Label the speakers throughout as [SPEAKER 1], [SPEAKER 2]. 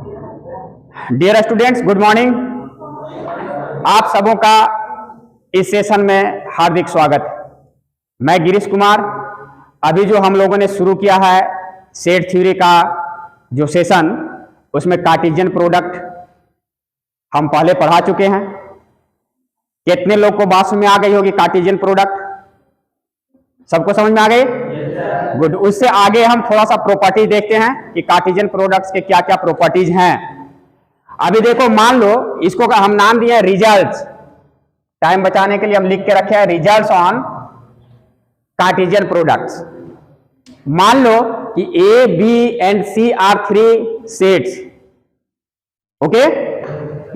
[SPEAKER 1] Dear students, good morning. आप सबों का इस सेशन में हार्दिक स्वागत है। मैं गिरीश कुमार। अभी जो हम लोगों ने शुरू किया है सेट थ्योरी का जो सेशन, उसमें कार्टेशियन प्रोडक्ट हम पहले पढ़ा चुके हैं। कितने लोग को बात में आ गई होगी कार्टेशियन प्रोडक्ट? सबको समझ में आ गई? गुड। उससे आगे हम थोड़ा सा प्रॉपर्टी देखते हैं कि कार्टेशियन प्रोडक्ट्स के क्या क्या प्रॉपर्टीज हैं। अभी देखो, मान लो इसको का हम नाम दिए रिजल्ट्स। टाइम बचाने के लिए हम लिख के रखे हैं रिजल्ट्स ऑन कार्टेशियन प्रोडक्ट्स। मान लो कि A, B and C are 3 sets. Okay,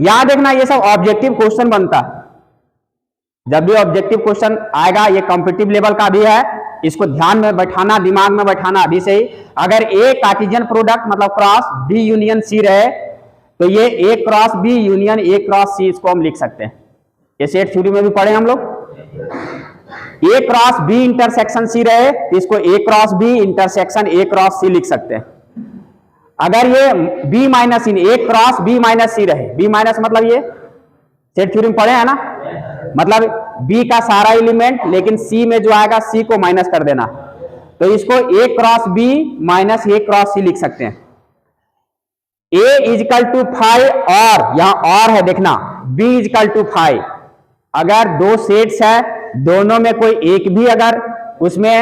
[SPEAKER 1] यहां देखना, ये सब ऑब्जेक्टिव क्वेश्चन बनता है। जब भी ऑब्जेक्टिव क्वेश्चन आएगा, ये कॉम्पिटिटिव लेवल का भी है, इसको ध्यान में बैठाना, दिमाग में बैठाना अभी से ही। अगर ए कार्टेशियन प्रोडक्ट मतलब क्रॉस बी यूनियन सी रहे, तो ये A cross B union A cross C, इसको हम लिख सकते हैं। ये सेट थ्योरी में भी पढ़े हम लोग। A cross B intersection C रहे, तो इसको A cross B intersection A cross C लिख सकते हैं। अगर ये B minus in A cross B minus C रहे, बी माइनस मतलब ये सेट थ्योरी में पढ़े हैं ना, मतलब बी का सारा एलिमेंट, लेकिन सी में जो आएगा सी को माइनस कर देना, तो इसको A cross B minus A cross C लिख सकते हैं। ए इजकल टू 5 और यहां और है देखना, बी इजकल टू 5। अगर दो सेट्स है, दोनों में कोई एक भी अगर उसमें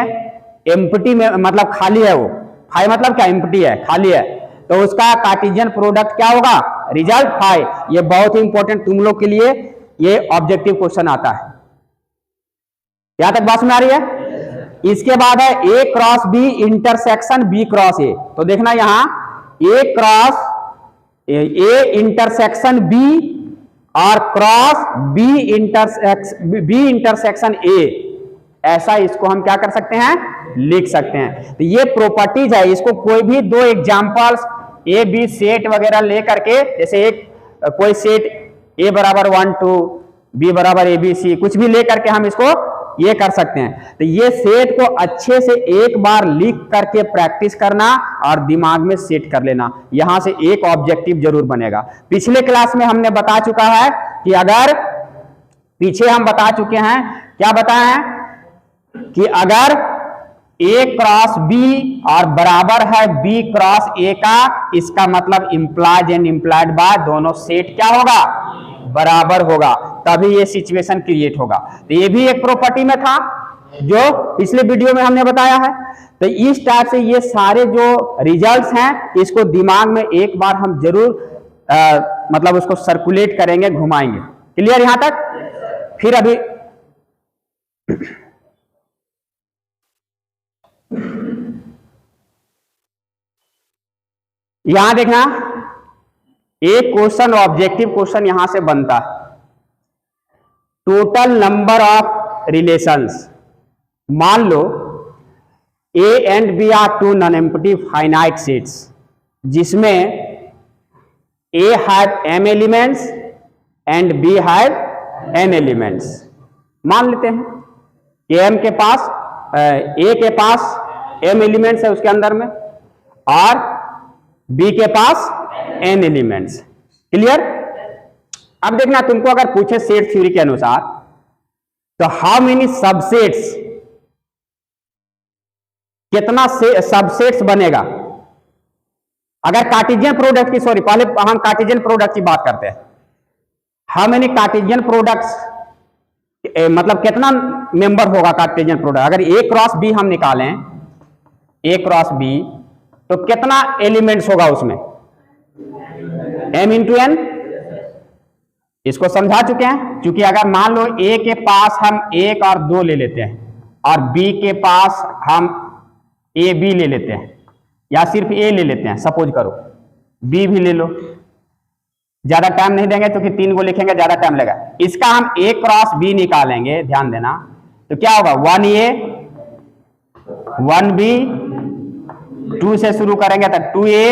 [SPEAKER 1] एम्प्टी में मतलब खाली है, वो 5 मतलब क्या, एम्प्टी है, खाली है, तो उसका कार्टेशियन प्रोडक्ट क्या होगा, रिजल्ट 5। ये बहुत ही इंपॉर्टेंट तुम लोग के लिए ये ऑब्जेक्टिव क्वेश्चन आता है। यहां तक बात में आ रही है? इसके बाद है A cross B intersection B cross A. तो देखना यहां A cross A intersection B और क्रॉस बी इंटरसेक्शन ए, ऐसा इसको हम क्या कर सकते हैं, लिख सकते हैं। तो ये प्रॉपर्टीज है। इसको कोई भी दो एग्जांपल्स ए बी सेट वगैरह लेकर के, जैसे एक कोई सेट ए बराबर 1 2 बी बराबर ए बी सी, कुछ भी लेकर के हम इसको ये कर सकते हैं। तो ये सेट को अच्छे से एक बार लिख करके प्रैक्टिस करना और दिमाग में सेट कर लेना, यहां से एक ऑब्जेक्टिव जरूर बनेगा। पिछले क्लास में हमने बता चुका है कि अगर पीछे हम बता चुके हैं, क्या बताया है कि अगर ए क्रॉस बी और बराबर है बी क्रॉस ए का, इसका मतलब इंप्लाइज एंड इंप्लाइड बाय दोनों सेट क्या होगा, बराबर होगा, तभी ये सिचुएशन क्रिएट होगा। तो ये भी एक प्रॉपर्टी में था जो पिछले वीडियो में हमने बताया है। तो इस टाइप से ये सारे जो रिजल्ट्स हैं, इसको दिमाग में एक बार हम जरूर मतलब उसको सर्कुलेट करेंगे, घुमाएंगे। क्लियर यहां तक? फिर अभी यहां देखना, एक क्वेश्चन ऑब्जेक्टिव क्वेश्चन यहां से बनता है। Total number of relations. मान लो A and B are 2 non empty finite sets, जिसमें A have m elements and B have n elements. मान लेते हैं कि m के पास a के पास m एलिमेंट्स है उसके अंदर में, और b के पास n एलिमेंट्स। क्लियर? अब देखना, तुमको अगर पूछे सेट थ्योरी के अनुसार, तो हाउ मेनी सबसेट्स, कितना सबसेट्स बनेगा अगर कार्टेशियन प्रोडक्ट की, सॉरी पहले हम कार्टेशियन प्रोडक्ट की बात करते हैं। हाउ मेनी कार्टेशियन प्रोडक्ट्स, मतलब कितना मेंबर होगा कार्टेशियन प्रोडक्ट। अगर ए क्रॉस बी हम निकालें, ए क्रॉस बी, तो कितना एलिमेंट्स होगा उसमें, m इंटू n। इसको समझा चुके हैं, क्योंकि अगर मान लो a के पास हम 1 और 2 ले लेते हैं, और b के पास हम a b ले लेते हैं, या सिर्फ a ले लेते हैं, सपोज करो b भी ले लो, ज्यादा टाइम नहीं देंगे क्योंकि 3 को लिखेंगे ज्यादा टाइम लगेगा। इसका हम a क्रॉस b निकालेंगे, ध्यान देना, तो क्या होगा, 1a 1b, 2 से शुरू करेंगे तो 2a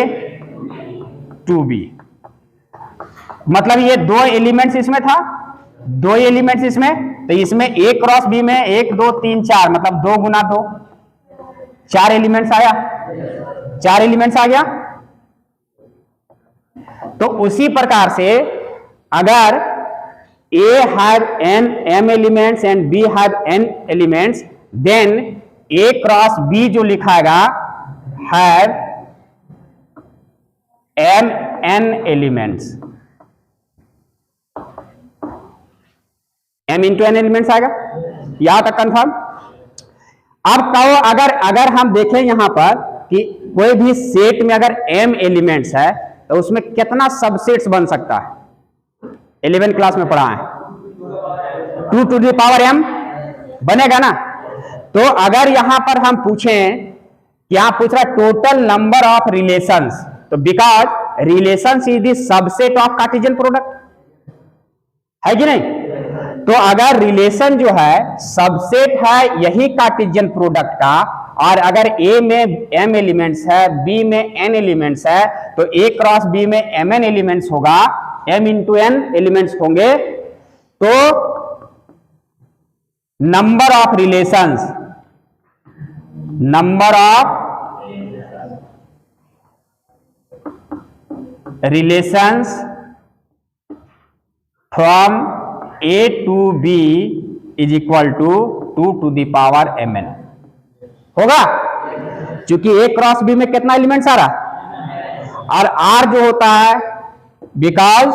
[SPEAKER 1] 2b। मतलब ये 2 एलिमेंट्स इसमें था, 2 एलिमेंट्स इसमें, तो इसमें a क्रॉस b में 1 2 3 4, मतलब 2 गुना 2, 4 एलिमेंट्स आया, 4 एलिमेंट्स आ गया। तो उसी प्रकार से अगर A have m elements and B have n elements, then A cross B जो लिखाएगा have n elements, m into n elements आएगा। यहां तक कंफर्म। अब कहो अगर हम देखें यहां पर कि कोई भी सेट में अगर m एलिमेंट्स है तो उसमें कितना सबसेट्स बन सकता है? 11 क्लास में पढ़ा है 2 to the power m बनेगा ना। तो अगर यहां पर हम पूछें कि यहां पूछ रहा है टोटल नंबर ऑफ रिलेशंस, तो because relations is the subset of Cartesian product, है कि नहीं? तो अगर रिलेशन जो है सबसेट है यही कार्टेशियन प्रोडक्ट का, और अगर A में m एलिमेंट्स है, B में n एलिमेंट्स है, तो A क्रॉस B में mn एलिमेंट्स होगा, m इंटू n एलिमेंट्स होंगे। तो number of relations from A to B is equal to 2 to the power mn होगा, क्योंकि A क्रॉस B में कितना एलिमेंट्स आ रहा, और R जो होता है because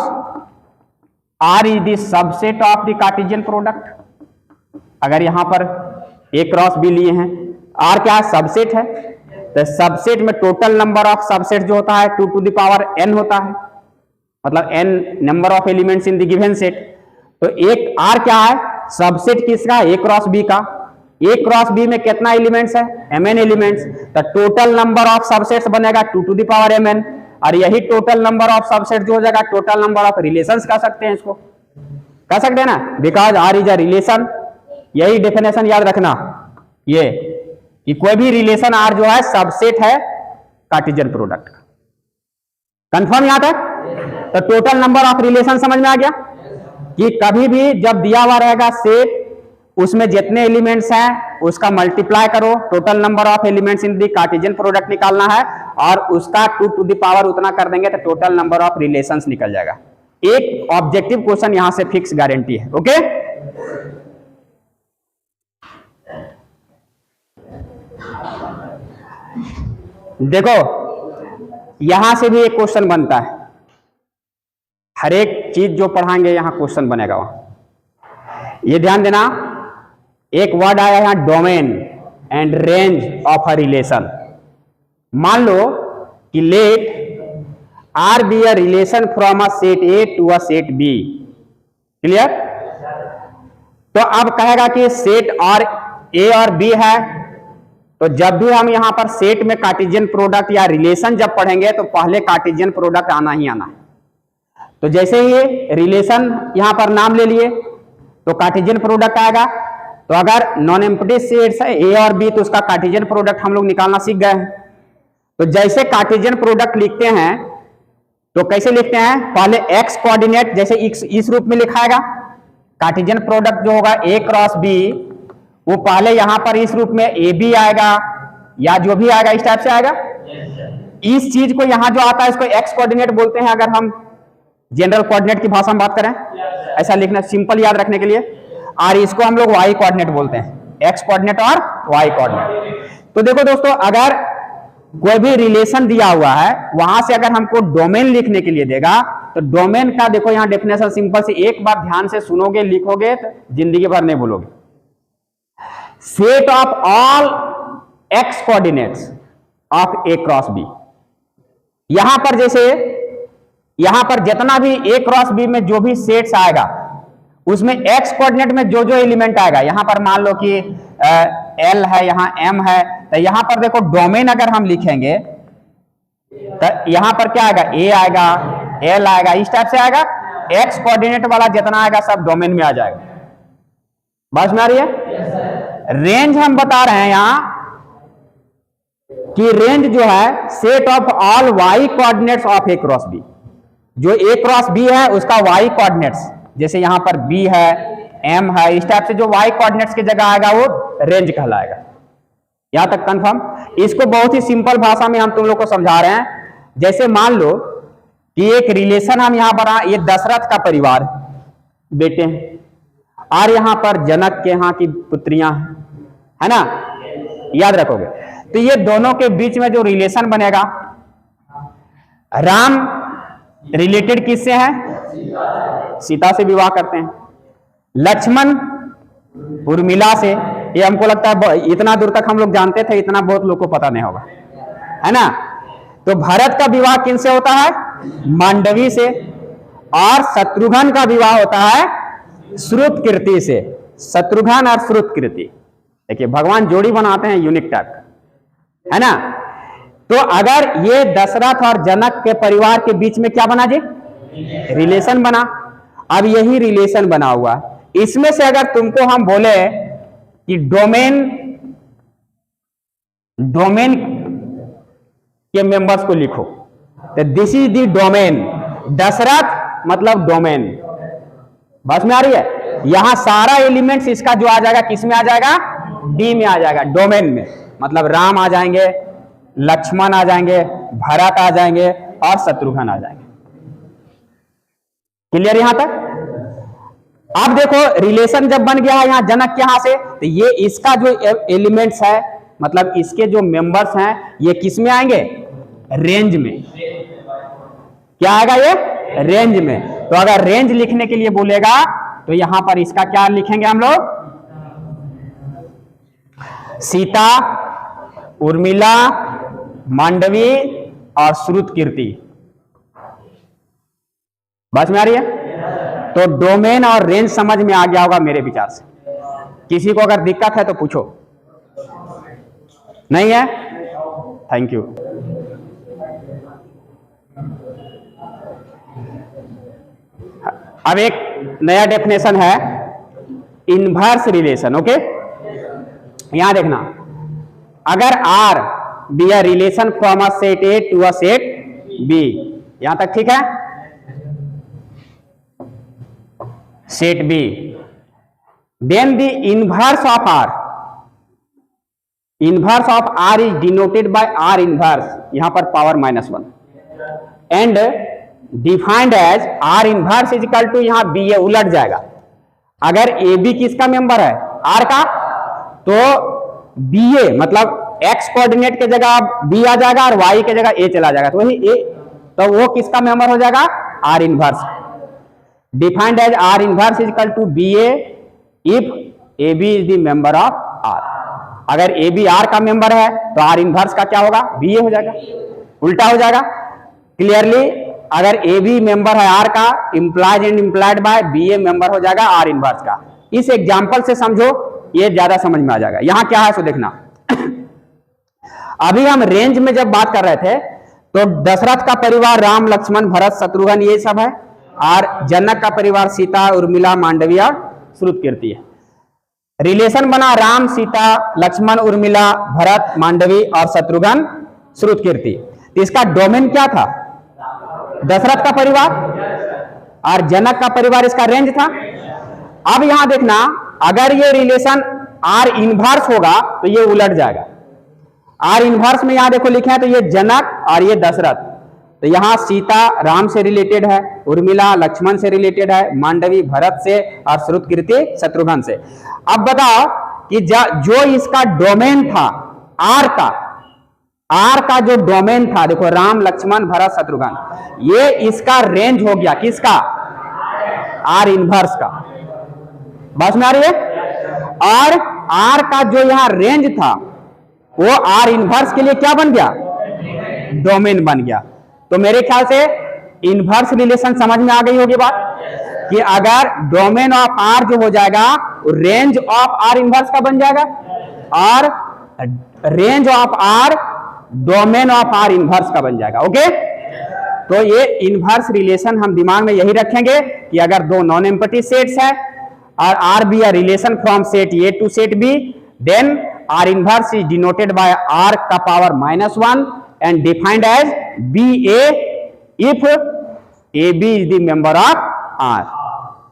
[SPEAKER 1] R is the subset of the Cartesian product. अगर यहां पर A क्रॉस B लिए हैं, R क्या है? सबसेट है, तो सबसेट में टोटल नंबर ऑफ सबसेट जो होता है 2 to the power n होता है, मतलब n number of elements in the given set. तो एक R क्या है? सबसेट किसका? A क्रॉस B का। A क्रॉस B में कितना एलिमेंट्स है? mn elements. तो टोटल नंबर ऑफ सबसेट्स बनेगा 2 to the power mn, और यही टोटल नंबर ऑफ सबसेट जो हो जाएगा टोटल नंबर ऑफ रिलेशंस कह सकते हैं, इसको कह सकते हैं ना, because R is a relation. यही डेफिनेशन याद रखना, ये कि कोई भी रिलेशन R जो है सबसेट है कार्टेशियन प्रोडक्ट। कंफर्म यहां तक? तो टोटल नंबर ऑफ रिलेशन समझ में आ गया कि कभी भी जब दिया हुआ रहेगा सेट, उसमें जितने एलिमेंट्स हैं उसका मल्टीप्लाई करो, total number of elements in the Cartesian product निकालना है, और उसका 2 to the power उतना कर देंगे तो टोटल नंबर ऑफ रिलेशंस निकल जाएगा। एक ऑब्जेक्टिव क्वेश्चन यहां से फिक्स गारंटी है। ओके, देखो यहां से भी एक क्वेश्चन बनता है, हर एक चीज जो पढ़ाएंगे यहां क्वेश्चन बनेगा वहां। ये ध्यान देना, एक वर्ड आया यहां domain and range of a relation. मान लो कि let R be a relation from a set A to a set B। Clear? तो अब कहेगा कि सेट और A और B है, तो जब भी हम यहां पर सेट में कार्टेशियन प्रोडक्ट या रिलेशन जब पढ़ेंगे तो पहले कार्टेशियन प्रोडक्ट आना ही आना है। तो जैसे ही रिलेशन यहां पर नाम ले लिए तो कार्टेशियन प्रोडक्ट आएगा। तो अगर नॉन एम्प्टी सेट्स है A और B तो उसका कार्टेशियन प्रोडक्ट हम लोग निकालना सीख गए हैं। तो जैसे कार्टेशियन प्रोडक्ट लिखते हैं तो कैसे लिखते हैं? पहले x कोऑर्डिनेट जैसे इस रूप में लिखाएगा, कार्टेशियन प्रोडक्ट जो होगा A क्रॉस B वो पहले यहां पर इस रूप में AB आएगा या जो भी आएगा इस टाइप से आएगा। इस चीज को यहां जो आता है इसको x कोऑर्डिनेट बोलते हैं, अगर हम जनरल कोऑर्डिनेट की भाषा में बात करें, ऐसा लिखना सिंपल याद रखने के लिए। और इसको हम लोग y कोऑर्डिनेट बोलते हैं, x कोऑर्डिनेट और y कोऑर्डिनेट। तो देखो दोस्तों, अगर कोई भी रिलेशन दिया हुआ है वहां से अगर हमको डोमेन लिखने के लिए देगा तो डोमेन का देखो यहां डेफिनेशन सिंपल से, एक बार ध्यान से सुनोगे लिखोगे तो जिंदगी भर नहीं भूलोगे। Set of all x coordinates of A cross B। यहां पर जैसे यहां पर जितना भी A क्रॉस B में जो भी सेट्स आएगा उसमें x कोऑर्डिनेट में जो जो एलिमेंट आएगा, यहां पर मान लो कि L है, यहां M है, तो यहां पर देखो डोमेन अगर हम लिखेंगे तो यहां पर क्या आएगा? A आएगा, L आएगा, इस टाइप से आएगा। x कोऑर्डिनेट वाला जितना आएगा सब डोमेन में आ जाएगा। बात में आ रही है? रेंज हम बता रहे हैं यहां कि रेंज जो है set of all y coordinates of A cross B। जो A क्रॉस B है उसका y कोऑर्डिनेट्स, जैसे यहां पर B है, M है, इस टाइप से जो y कोऑर्डिनेट्स की जगह आएगा वो रेंज कहलाएगा। यहां तक कंफर्म? इसको बहुत ही सिंपल भाषा में हम तुम लोग को समझा रहे हैं। जैसे मान लो कि एक रिलेशन हम यहां बना, ये दशरथ का परिवार बेटे हैं और यहां पर जनक के यहां की पुत्रियां हैं, है ना, याद रखोगे। तो ये दोनों के बीच में जो रिलेशन बनेगा, राम रिलेटेड किससे है? सीता से विवाह करते हैं। लक्ष्मण उर्मिला से, ये हमको लगता है इतना दूर तक हम लोग जानते थे, इतना बहुत लोग को पता नहीं होगा, है ना। तो भरत का विवाह किनसे होता है? मांडवी से। और शत्रुघ्न का विवाह होता है श्रुतकीर्ति से। शत्रुघ्न और श्रुतकीर्ति, देखिए भगवान जोड़ी बनाते हैं यूनिक टाइप, है ना। तो अगर ये दशरथ और जनक के परिवार के बीच में क्या बना जी? रिलेशन बना। अब यही रिलेशन बना हुआ, इसमें से अगर तुमको हम बोले कि डोमेन के मेंबर्स को लिखो, तो दिस इज द डोमेन। दशरथ मतलब डोमेन, बस में आ रही है। यहां सारा एलिमेंट्स इसका जो आ जाएगा, किस में आ जाएगा? डी में आ जाएगा, डोमेन में। मतलब राम आ जाएंगे, लक्ष्मण आ जाएंगे, भरत आ जाएंगे और शत्रुघ्न आ जाएंगे। क्लियर यहां तक? अब देखो रिलेशन जब बन गया है यहां जनक के यहां से, तो ये इसका जो एलिमेंट्स है, मतलब इसके जो मेंबर्स हैं, ये किस में आएंगे? रेंज में। क्या आएगा ये? रेंज में। तो अगर रेंज लिखने के लिए बोलेगा तो यहां पर इसका क्या लिखेंगे हम लोग? सीता, उर्मिला, मांडवी और श्रुतकीर्ति। बस में आ रही है? तो डोमेन और रेंज समझ में आ गया होगा मेरे विचार से। किसी को अगर दिक्कत है तो पूछो। नहीं है? Thank you. अब एक नया डेफिनेशन है, इनवर्स रिलेशन। ओके, यहां देखना, अगर R be a relation from a set A to a set B, यहां तक ठीक है? Set B, then the inverse of R, inverse of R is denoted by R inverse, यहां पर power -1, and defined as R inverse is equal to, यहां B A उलट जाएगा। अगर ए बी किसका मेंबर है? आर का, तो बी ए मतलब एक्स कोऑर्डिनेट के जगह बी आ जाएगा और वाई के जगह ए चला जाएगा, तो वही ए, तो वो किसका मेंबर हो जाएगा? R inverse. Defined as R inverse is equal to B A if A B is the member of R. अगर ए बी आर का मेंबर है तो आर इनवर्स का क्या होगा? बी ए हो जाएगा, उल्टा हो जाएगा। क्लियरली, अगर ए बी मेंबर है आर का, implies and implied by B A member हो जाएगा आर इनवर्स का। इस एग्जांपल से समझो, ये ज्यादा समझ में आ जाएगा। यहां क्या है सो देखना। अभी हम रेंज में जब बात कर रहे थे तो दशरथ का परिवार राम, लक्ष्मण, भरत, शत्रुघ्न ये सब है, और जनक का परिवार सीता, उर्मिला, मांडवी और श्रुतकीर्ति है। रिलेशन बना राम, सीता, लक्ष्मण, उर्मिला, भरत, मांडवी और शत्रुघ्न, श्रुतकीर्ति। तो इसका डोमेन क्या था? दशरथ का परिवार, और जनक का परिवार इसका रेंज था। अब यहां देखना, अगर ये रिलेशन आर इनवर्स होगा तो ये उलट जाएगा। आर इनवर्स में यहां देखो लिखे हैं, तो ये जनक और ये दशरथ, तो यहां सीता राम से रिलेटेड है, उर्मिला लक्ष्मण से रिलेटेड है, मांडवी भरत से और श्रुतकीर्ति शत्रुघ्न से। अब बताओ कि जो इसका डोमेन था आर का जो डोमेन था, देखो राम, लक्ष्मण, भरत, शत्रुघ्न, ये इसका रेंज हो गया किसका? आर इनवर्स का। बस में आ रही है? और आर का जो यहां रेंज था वो आर इनवर्स के लिए क्या बन गया? डोमेन बन गया। तो मेरे ख्याल से इनवर्स रिलेशन समझ में आ गई होगी बात, कि अगर डोमेन ऑफ आर जो हो जाएगा रेंज ऑफ आर इनवर्स का बन जाएगा, और range of R domain of R inverse का बन जाएगा। ओके, तो ये इनवर्स रिलेशन हम दिमाग में यही रखेंगे कि अगर दो नॉन एम्पटी सेट्स है और R be a relation from set A to set B, then R inverse is denoted by R का power -1 and defined as BA if AB is the member of R।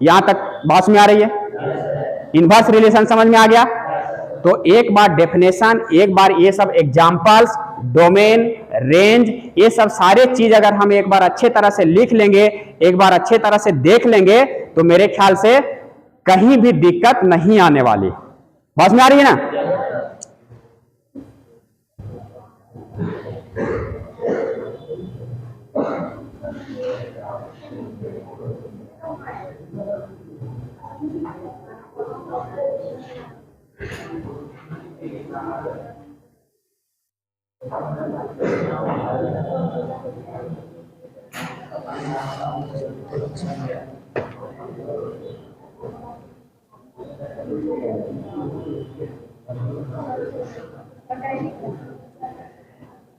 [SPEAKER 1] यहां तक बात में आ रही है? Inverse relation समझ में आ गया? तो एक बार डेफिनेशन, एक बार ये सब एग्जांपल्स डोमेन, रेंज, ये सब सारे चीज अगर हम एक बार अच्छे तरह से लिख लेंगे, एक बार अच्छे तरह से देख लेंगे, तो मेरे ख्याल से कहीं भी दिक्कत नहीं आने वाली। समझ में आ रही है ना?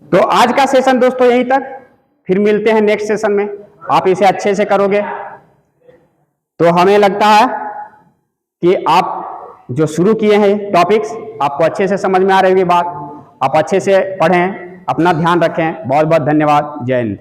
[SPEAKER 1] तो आज का सेशन दोस्तों यहीं तक, फिर मिलते हैं नेक्स्ट सेशन में। आप इसे अच्छे से करोगे तो हमें लगता है कि आप जो शुरू किए हैं टॉपिक्स, आपको अच्छे से समझ में आ रही है बात। आप अच्छे से पढ़ें, अपना ध्यान रखें। बहुत बहुत धन्यवाद। जय हिंद।